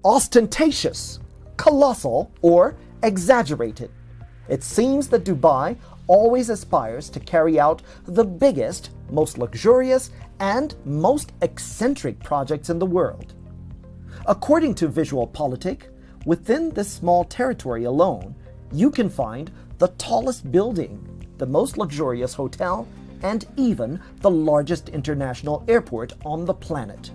ostentatious, colossal, or exaggerated. It seems that Dubai always aspires to carry out the biggest, most luxurious, and most eccentric projects in the world. According to VisualPolitik, within this small territory alone, you can find the tallest building, the most luxurious hotel, and even the largest international airport on the planet.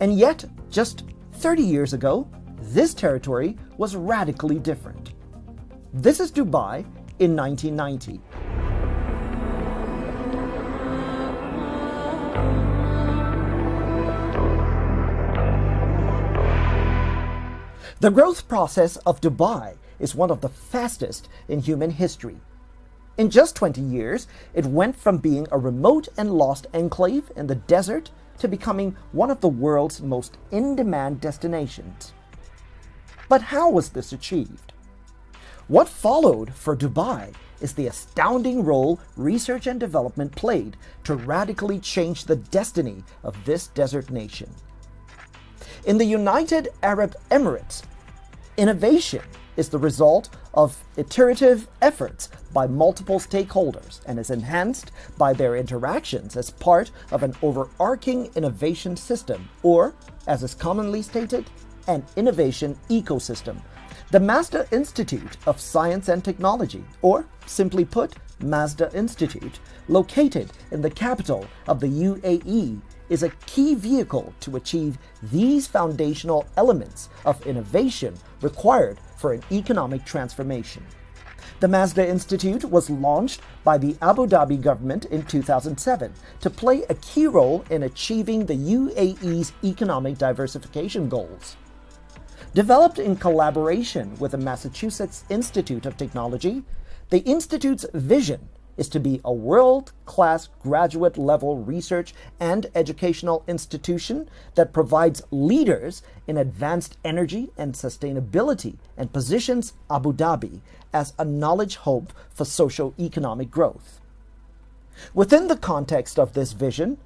And yet, just 30 years ago, this territory was radically different. This is Dubai in 1990. The growth process of Dubai is one of the fastest in human history. In just 20 years, it went from being a remote and lost enclave in the desert to becoming one of the world's most in-demand destinations. But how was this achieved? What followed for Dubai is the astounding role research and development played to radically change the destiny of this desert nation. In the United Arab Emirates, innovation is the result of iterative efforts by multiple stakeholders and is enhanced by their interactions as part of an overarching innovation system, or, as is commonly stated, an innovation ecosystem. The Mazda Institute of Science and Technology, or simply put, Mazda Institute, located in the capital of the UAE, is a key vehicle to achieve these foundational elements of innovation required for an economic transformation. The Mazda Institute was launched by the Abu Dhabi government in 2007 to play a key role in achieving the UAE's economic diversification goals. Developed in collaboration with the Massachusetts Institute of Technology, the Institute's vision is to be a world-class graduate-level research and educational institution that provides leaders in advanced energy and sustainability and positions Abu Dhabi as a knowledge hub for socio-economic growth. Within the context of this vision,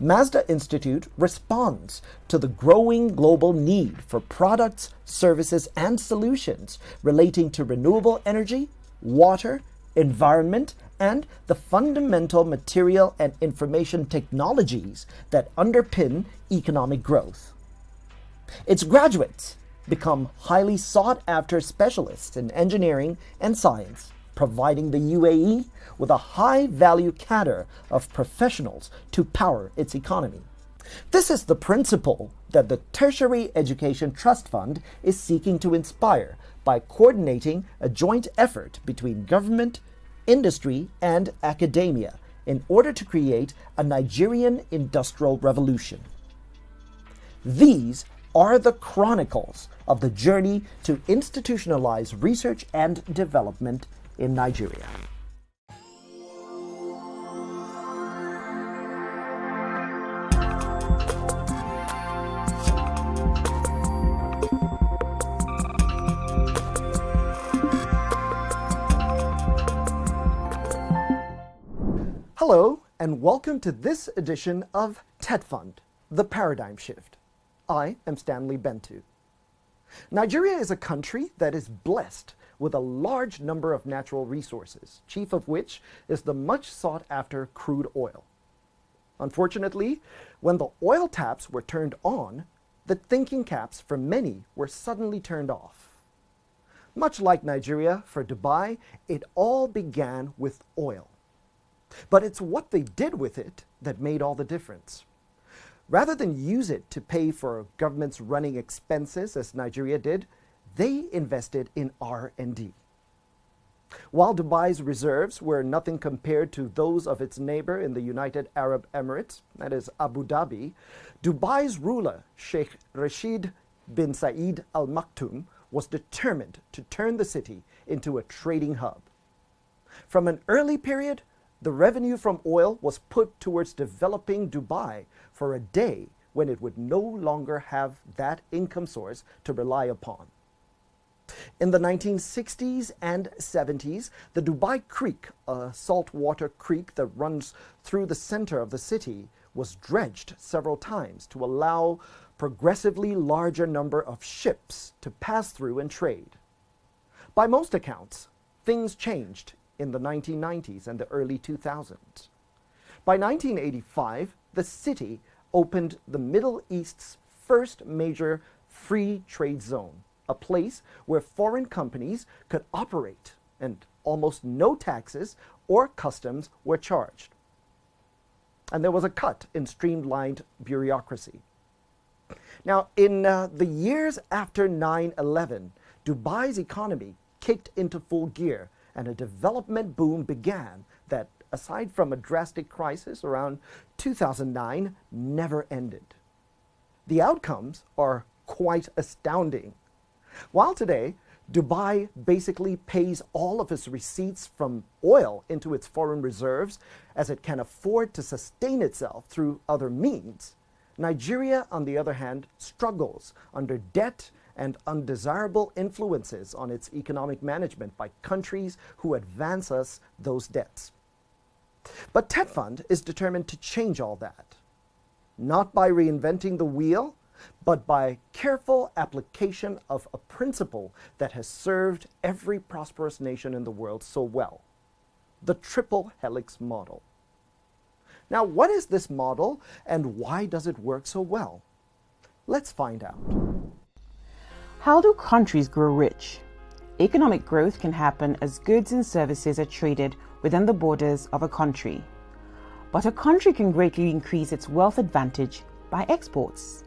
Mazda Institute responds to the growing global need for products, services, and solutions relating to renewable energy, water, environment, and the fundamental material and information technologies that underpin economic growth. Its graduates become highly sought-after specialists in engineering and science, providing the UAE with a high-value cadre of professionals to power its economy. This is the principle that the Tertiary Education Trust Fund is seeking to inspire by coordinating a joint effort between government, industry, and academia in order to create a Nigerian industrial revolution. These are the chronicles of the journey to institutionalize research and development in Nigeria. Hello, and welcome to this edition of TETFund, The Paradigm Shift. I am Stanley Bentu. Nigeria is a country that is blessed with a large number of natural resources, chief of which is the much sought-after crude oil. Unfortunately, when the oil taps were turned on, the thinking caps for many were suddenly turned off. Much like Nigeria, for Dubai, it all began with oil. But it's what they did with it that made all the difference. Rather than use it to pay for government's running expenses, as Nigeria did, they invested in R&D. While Dubai's reserves were nothing compared to those of its neighbor in the United Arab Emirates, that is Abu Dhabi, Dubai's ruler, Sheikh Rashid bin Saeed Al Maktoum, was determined to turn the city into a trading hub. From an early period, the revenue from oil was put towards developing Dubai for a day when it would no longer have that income source to rely upon. In the 1960s and 70s, the Dubai Creek, a saltwater creek that runs through the center of the city, was dredged several times to allow progressively larger number of ships to pass through and trade. By most accounts, things changed in the 1990s and the early 2000s. By 1985, the city opened the Middle East's first major free trade zone, a place where foreign companies could operate and almost no taxes or customs were charged. And there was a cut in streamlined bureaucracy. Now, in the years after 9/11, Dubai's economy kicked into full gear and a development boom began that, aside from a drastic crisis around 2009, never ended. The outcomes are quite astounding. While today, Dubai basically pays all of its receipts from oil into its foreign reserves as it can afford to sustain itself through other means, Nigeria, on the other hand, struggles under debt and undesirable influences on its economic management by countries who advance us those debts. But TETFund is determined to change all that, not by reinventing the wheel, but by careful application of a principle that has served every prosperous nation in the world so well, the triple helix model. Now, what is this model and why does it work so well? Let's find out. How do countries grow rich? Economic growth can happen as goods and services are traded within the borders of a country. But a country can greatly increase its wealth advantage by exports.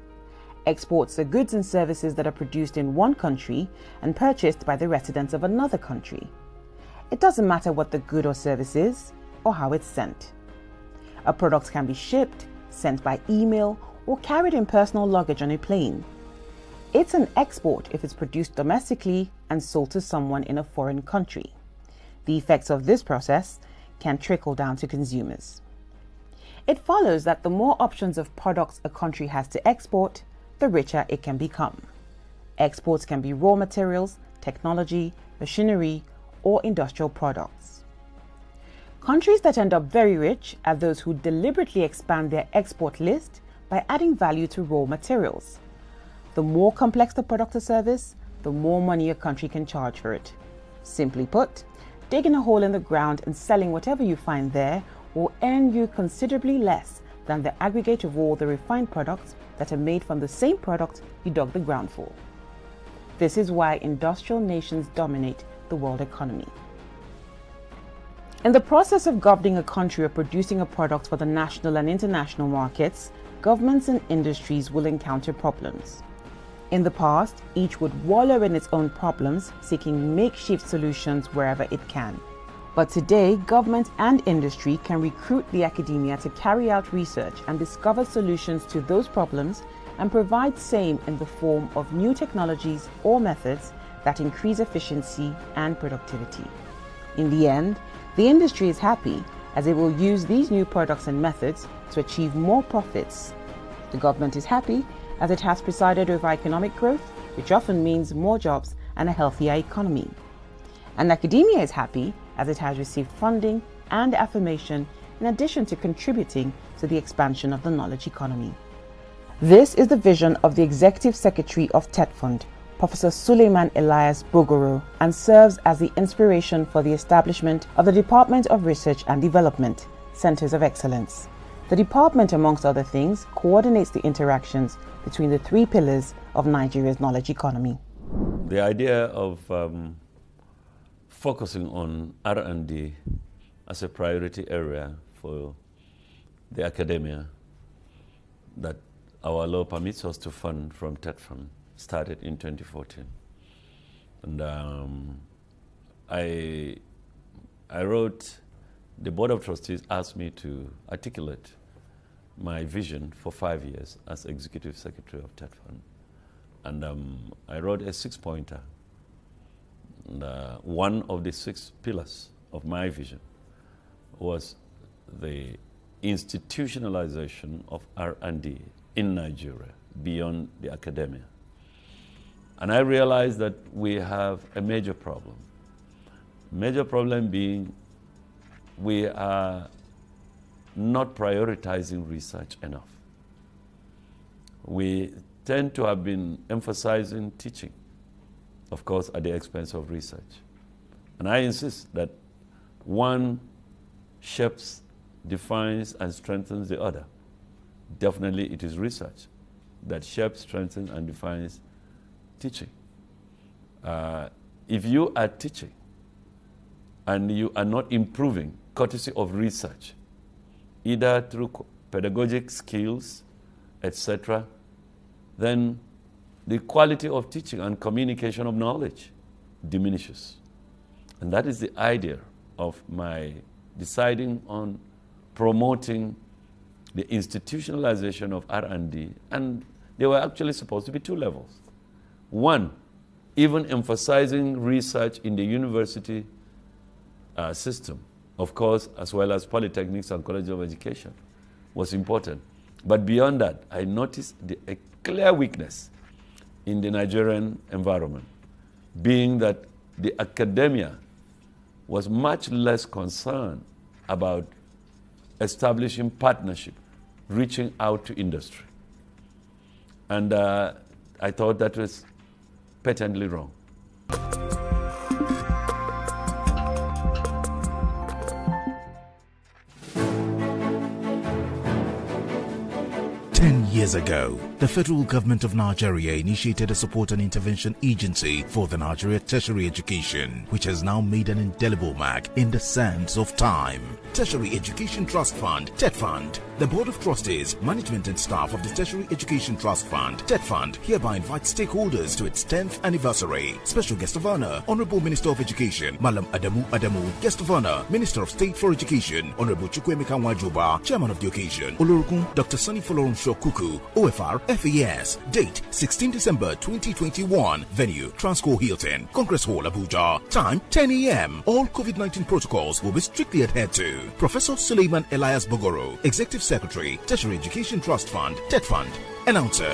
Exports are goods and services that are produced in one country and purchased by the residents of another country. It doesn't matter what the good or service is or how it's sent. A product can be shipped, sent by email, or carried in personal luggage on a plane. It's an export if it's produced domestically and sold to someone in a foreign country. The effects of this process can trickle down to consumers. It follows that the more options of products a country has to export, the richer it can become. Exports can be raw materials, technology, machinery, or industrial products. Countries that end up very rich are those who deliberately expand their export list by adding value to raw materials. The more complex the product or service, the more money a country can charge for it. Simply put, digging a hole in the ground and selling whatever you find there will earn you considerably less than the aggregate of all the refined products that are made from the same product you dug the ground for. This is why industrial nations dominate the world economy. In the process of governing a country or producing a product for the national and international markets, governments and industries will encounter problems. In the past, each would wallow in its own problems, seeking makeshift solutions wherever it can. But today, government and industry can recruit the academia to carry out research and discover solutions to those problems and provide same in the form of new technologies or methods that increase efficiency and productivity. In the end, the industry is happy as it will use these new products and methods to achieve more profits. The government is happy as it has presided over economic growth, which often means more jobs and a healthier economy. And academia is happy as it has received funding and affirmation in addition to contributing to the expansion of the knowledge economy. This is the vision of the Executive Secretary of TETFund, Professor Suleiman Elias Bogoro, and serves as the inspiration for the establishment of the Department of Research and Development, Centers of Excellence. The department, amongst other things, coordinates the interactions between the three pillars of Nigeria's knowledge economy. The idea of focusing on R&D as a priority area for the academia that our law permits us to fund from TETFund started in 2014. And I wrote, the Board of Trustees asked me to articulate my vision for 5 years as Executive Secretary of TETFund. And I wrote a 6-pointer. And one of the 6 pillars of my vision was the institutionalization of R&D in Nigeria beyond the academia. And I realized that we have a major problem. Major problem being we are not prioritizing research enough. We tend to have been emphasizing teaching, of course, at the expense of research. And I insist that one shapes, defines, and strengthens the other. Definitely it is research that shapes, strengthens, and defines teaching. If you are teaching and you are not improving courtesy of research, either through pedagogic skills, etc., then the quality of teaching and communication of knowledge diminishes. And that is the idea of my deciding on promoting the institutionalization of R&D, and there were actually supposed to be two levels. One, even emphasizing research in the university system, of course, as well as polytechnics and colleges of education, was important. But beyond that, I noticed a clear weakness in the Nigerian environment, being that the academia was much less concerned about establishing partnership, reaching out to industry. And I thought that was patently wrong. 10 years ago, the federal government of Nigeria initiated a support and intervention agency for the Nigeria tertiary education, which has now made an indelible mark in the sands of time. Tertiary Education Trust Fund, TETFund. The Board of Trustees, management and staff of the Tertiary Education Trust Fund, TETFund, hereby invites stakeholders to its 10th anniversary. Special Guest of Honor, Honorable Minister of Education, Malam Adamu. Guest of Honor, Minister of State for Education, Honorable Chukwemeka Nwajoba. Chairman of the occasion, Olorokun Dr. Sunny Folorum Shokuku, OFR, FAS. Date, 16 December 2021. Venue, Transco Hilton, Congress Hall, Abuja. Time, 10 a.m. All COVID-19 protocols will be strictly adhered to. Professor Suleiman Elias Bogoro, Executive Secretary, Tertiary Education Trust Fund, TETFund. Announcer.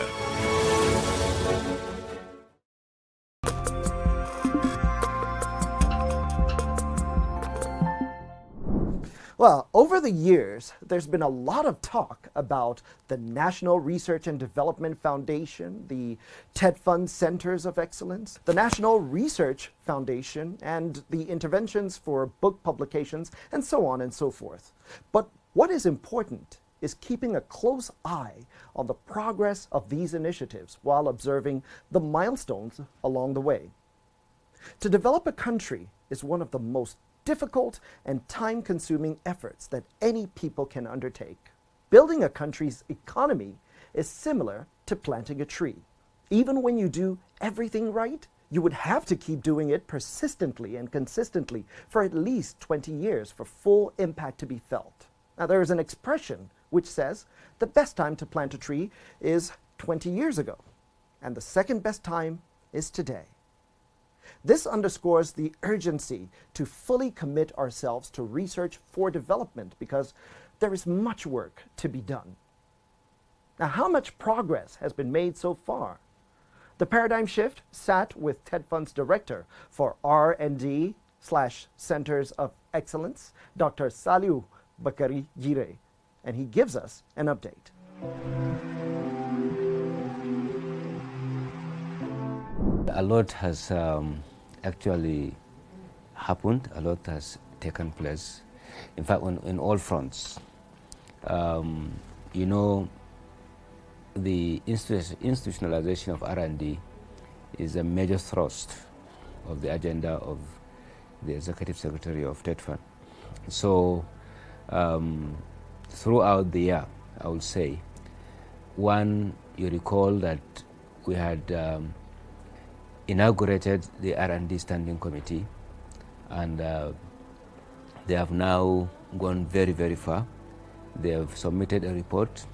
Well, over the years, there's been a lot of talk about the National Research and Development Foundation, the TETFund Centers of Excellence, the National Research Foundation, and the interventions for book publications, and so on and so forth. But what is important is keeping a close eye on the progress of these initiatives while observing the milestones along the way. To develop a country is one of the most difficult and time-consuming efforts that any people can undertake. Building a country's economy is similar to planting a tree. Even when you do everything right, you would have to keep doing it persistently and consistently for at least 20 years for full impact to be felt. Now, there is an expression which says the best time to plant a tree is 20 years ago, and the second best time is today. This underscores the urgency to fully commit ourselves to research for development because there is much work to be done. Now, how much progress has been made so far? The paradigm shift sat with TETFund's director for R&D/Centers of Excellence, Dr. Saliu Bakari Jire, and he gives us an update. A lot has actually happened, a lot has taken place, in fact, in all fronts. You know, the institutionalization of R&D is a major thrust of the agenda of the Executive Secretary of TETFund. So, throughout the year, I would say, one, you recall that we had inaugurated the R&D Standing Committee, and they have now gone very, very far. They have submitted a report,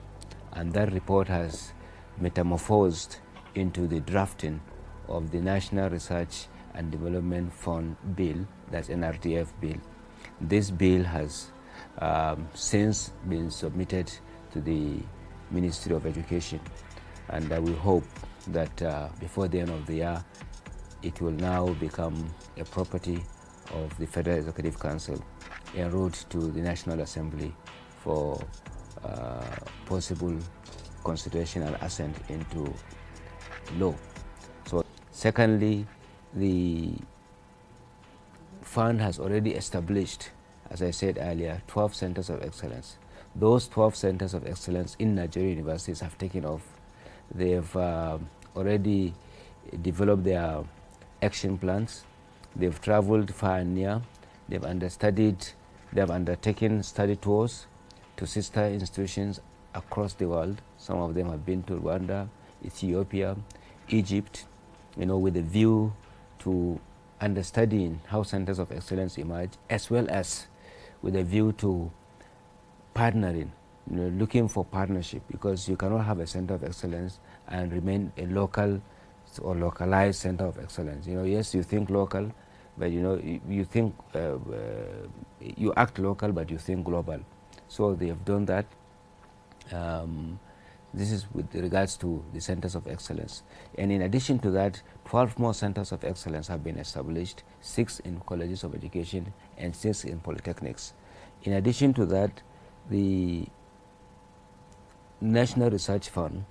and that report has metamorphosed into the drafting of the National Research and Development Fund Bill, that's NRDF bill. This bill has since been submitted to the Ministry of Education, and we hope that before the end of the year, it will now become a property of the Federal Executive Council en route to the National Assembly for possible consideration and assent into low. So secondly, the fund has already established, as I said earlier, 12 centers of excellence. Those 12 centers of excellence in Nigerian universities have taken off. They've already developed their action plans. They've traveled far and near. They've undertaken study tours to sister institutions across the world. Some of them have been to Rwanda, Ethiopia, Egypt, with a view to understudying how centers of excellence emerge, as well as with a view to partnering, looking for partnership, because you cannot have a center of excellence and remain a local or localized center of excellence. Yes, you think local, but you think you act local, but you think global. So they have done that. This is with regards to the centers of excellence. And in addition to that, 12 more centers of excellence have been established, 6 in colleges of education and 6 in polytechnics. In addition to that, the National Research Fund,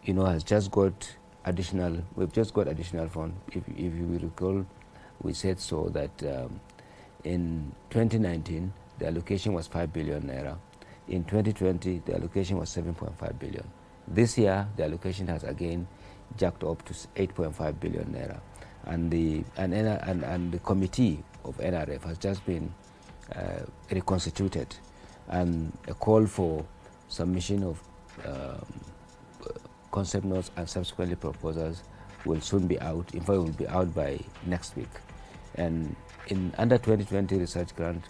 has just got additional, we've just got additional fund. If you will recall, we said so that in 2019, the allocation was 5 billion naira. In 2020, the allocation was 7.5 billion. This year, the allocation has again jacked up to 8.5 billion naira. And the committee of NRF has just been reconstituted, and a call for submission of concept notes and subsequently proposals will soon be out. In fact, it will be out by next week. And in under 2020 research grant,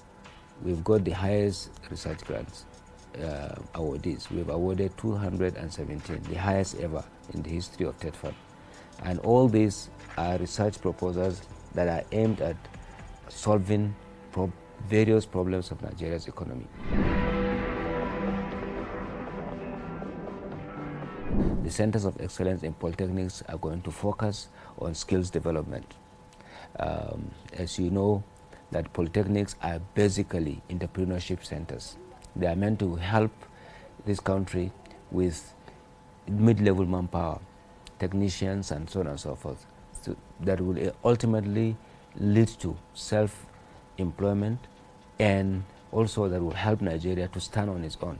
we've got the highest research grants awardees. We've awarded 217, the highest ever in the history of TETFund. And all these are research proposals that are aimed at solving various problems of Nigeria's economy. The centers of excellence in polytechnics are going to focus on skills development. As you know, that polytechnics are basically entrepreneurship centers. They are meant to help this country with mid-level manpower, technicians, and so on and so forth. So that will ultimately lead to self-employment, and also that will help Nigeria to stand on its own.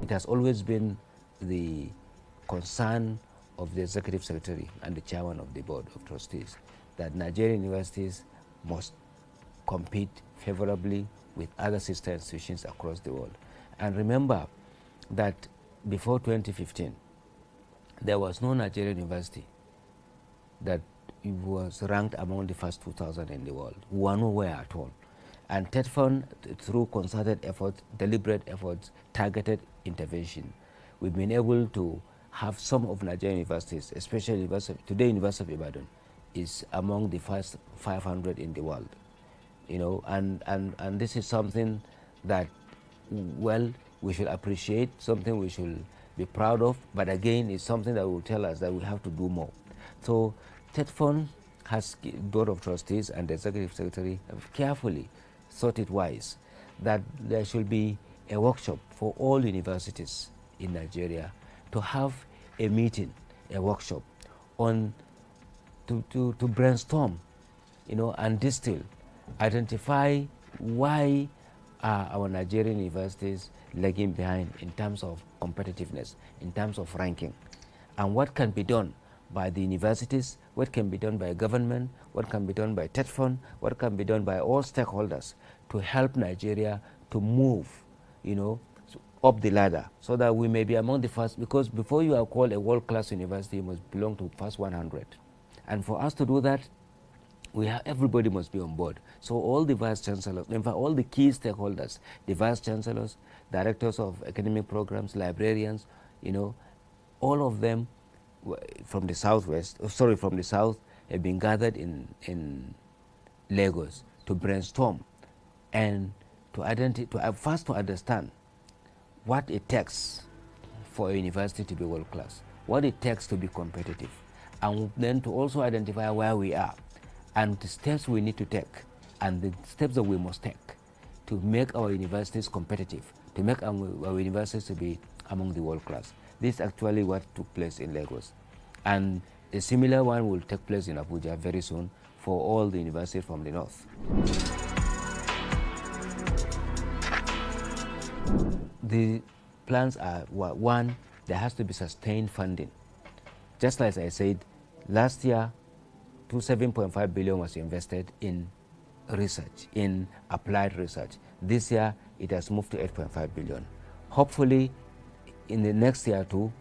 It has always been the concern of the Executive Secretary and the Chairman of the Board of Trustees that Nigerian universities must compete favorably with other sister institutions across the world. And remember that before 2015, there was no Nigerian university that was ranked among the first 2,000 in the world. We were nowhere at all. And TETFund, through concerted efforts, deliberate efforts, targeted intervention, we've been able to have some of Nigerian universities, especially University of Ibadan, is among the first 500 in the world. And this is something that, well, we should appreciate, something we should be proud of, but again, it's something that will tell us that we have to do more. So TETFund has, Board of Trustees and the Executive Secretary have carefully thought it wise that there should be a workshop for all universities in Nigeria to have a meeting, a workshop on to brainstorm, and distill, identify why are our Nigerian universities lagging behind in terms of competitiveness, in terms of ranking, and what can be done by the universities, what can be done by government, what can be done by TETFund, what can be done by all stakeholders to help Nigeria to move, up the ladder, so that we may be among the first, because before you are called a world-class university, you must belong to first 100. And for us to do that, everybody must be on board. So all the vice chancellors, in fact, all the key stakeholders, the vice chancellors, directors of academic programs, librarians, all of them from the south, have been gathered in Lagos to brainstorm and to first to understand what it takes for a university to be world class, what it takes to be competitive, and then to also identify where we are and the steps we need to take and the steps that we must take to make our universities competitive, to make our universities to be among the world class. This is actually what took place in Lagos. And a similar one will take place in Abuja very soon for all the universities from the north. The plans are, one, there has to be sustained funding. Just as I said, last year, 7.5 billion was invested in research, in applied research. This year, it has moved to 8.5 billion. Hopefully, in the next year too,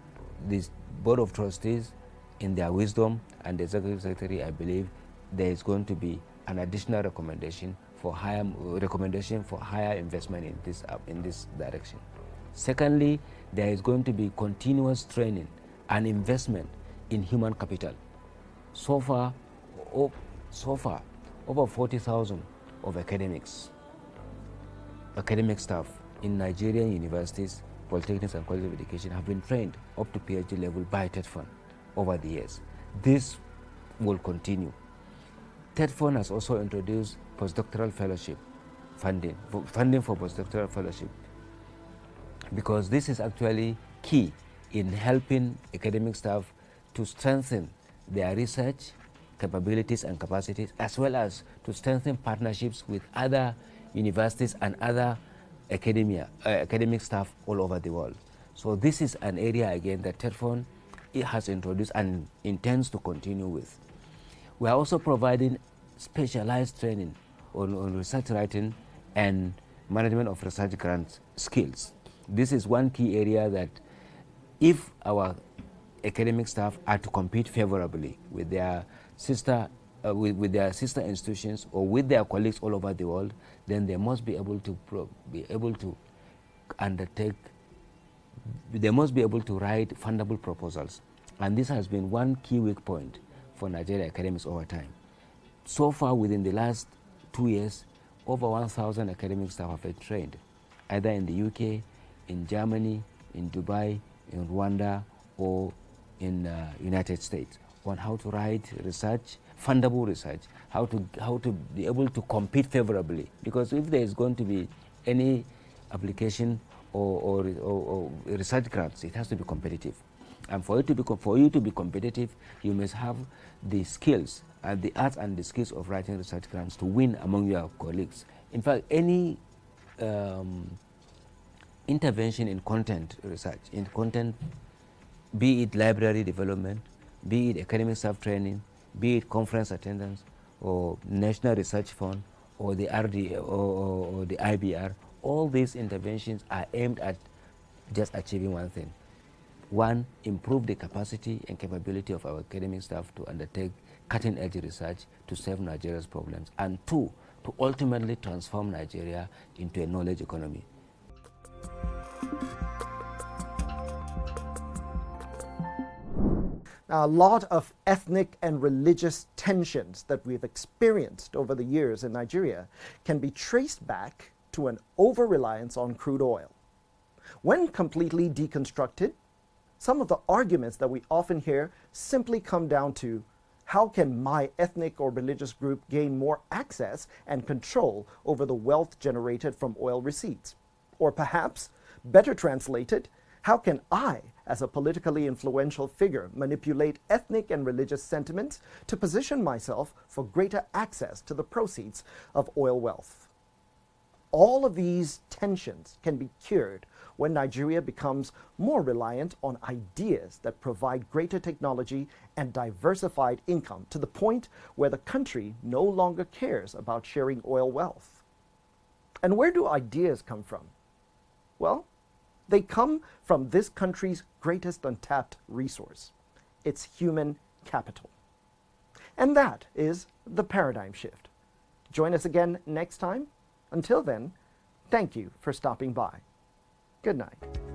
this Board of Trustees, in their wisdom, and the Executive Secretary, I believe, there is going to be an additional recommendation for higher investment in this direction. Secondly, there is going to be continuous training and investment in human capital. So far, over 40,000 of academic staff in Nigerian universities, polytechnics and colleges of education have been trained up to PhD level by TETFund over the years. This will continue. TETFund has also introduced postdoctoral fellowship funding for postdoctoral fellowship, because this is actually key in helping academic staff to strengthen their research capabilities and capacities, as well as to strengthen partnerships with other universities and other academic staff all over the world. So this is an area again that TETFund has introduced and intends to continue with. We are also providing specialized training on research writing and management of research grant skills. This is one key area that if our academic staff are to compete favorably with their sister institutions or with their colleagues all over the world, then they must be able to write fundable proposals. And this has been one key weak point for Nigerian academics over time. So far, within the last 2 years, over 1,000 academic staff have been trained, either in the UK, in Germany, in Dubai, in Rwanda, or in United States, on how to write research, fundable research, how to be able to compete favorably. Because if there is going to be any application or research grants, it has to be competitive. And for you to be competitive, you must have the skills and the arts and the skills of writing research grants to win among your colleagues. In fact, any intervention in content research, be it library development, be it academic staff training, be it conference attendance, or National Research Fund, or the RD, or the IBR, all these interventions are aimed at just achieving one thing. One, improve the capacity and capability of our academic staff to undertake cutting-edge research to solve Nigeria's problems. And two, to ultimately transform Nigeria into a knowledge economy. Now, a lot of ethnic and religious tensions that we've experienced over the years in Nigeria can be traced back to an over-reliance on crude oil. When completely deconstructed, some of the arguments that we often hear simply come down to, how can my ethnic or religious group gain more access and control over the wealth generated from oil receipts? Or perhaps, better translated, how can I, as a politically influential figure, manipulate ethnic and religious sentiments to position myself for greater access to the proceeds of oil wealth? All of these tensions can be cured when Nigeria becomes more reliant on ideas that provide greater technology and diversified income, to the point where the country no longer cares about sharing oil wealth. And where do ideas come from? Well, they come from this country's greatest untapped resource, its human capital. And that is the paradigm shift. Join us again next time. Until then, thank you for stopping by. Good night.